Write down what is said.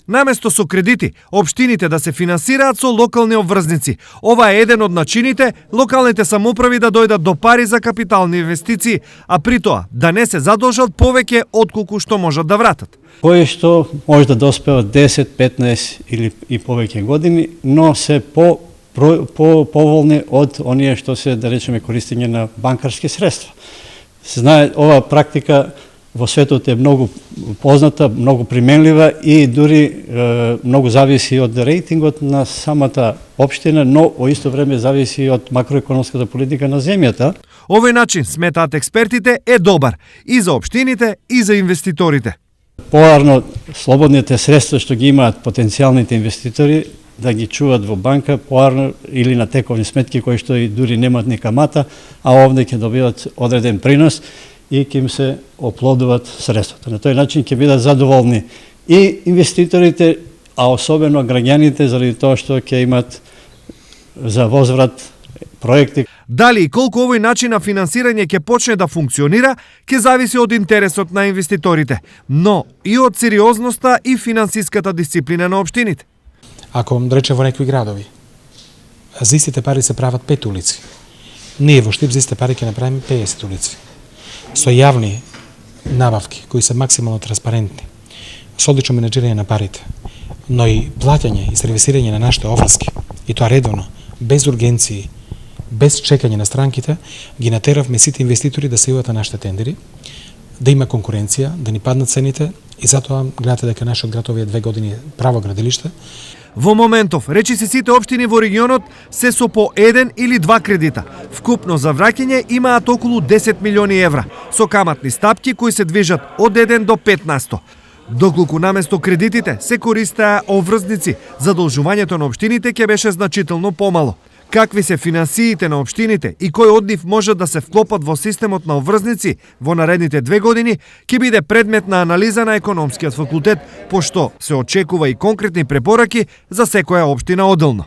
Наместо со кредити, општините да се финансираат со локални обврзници. Ова е еден од начините локалните самоуправи да дојдат до пари за капитални инвестиции, а при тоа да не се задолжат повеќе отколку што можат да вратат. Кои што може да доспева 10, 15 или и повеќе години, но се поволни од оние што се, да речеме, користење на банкарски средства. Се знае, ова практика во светот е многу позната, многу применлива и дури многу зависи од рейтингот на самата општина, но во исто време зависи од макроекономската политика на земјата. Овој начин, сметаат експертите, е добар и за општините и за инвеститорите. Поарно, слободните средства што ги имаат потенцијалните инвеститори да ги чуваат во банка, поарно или на тековни сметки кои што и дури немаат ни камата, а овде ќе добиват одреден принос и ќе им се оплодуваат средствата. На тој начин ќе бидат задоволни и инвеститорите, а особено граѓаните, заради тоа што ќе имат за возврат проекти. Дали и колку овој начин на финансирање ќе почне да функционира, ќе зависи од интересот на инвеститорите, но и од сериозноста и финансиската дисциплина на општините. Ако да рече во некои градови, за истите пари се прават 5 улици. Ние во Штип за истите пари ќе направиме 50 улици. Со јавни набавки, кои се максимално транспарентни, со одлично менеджирање на парите, но и плаќање и сервисирање на нашите обврски, и тоа редовно, без ургенции, без чекање на странките, ги натеравме сите инвеститори да се јават на нашите тендери, да има конкуренција, да ни паднат цените и затоа гледате дека нашиот град овие 2 години право градилиште. Во моментов, речиси сите општини во регионот се со по 1 или 2 кредита. Вкупно за враќање имаат околу 10 милиони евра, со каматни стапки кои се движат од 1 до 15%. Доколку наместо кредитите се користеа обврзници, задолжувањето на општините ќе беше значително помало. Какви се финансиите на општините и кој од нив може да се вклопат во системот на обврзници во наредните 2 години, ќе биде предмет на анализа на економскиот факултет, пошто се очекува и конкретни препораки за секоја општина одделно.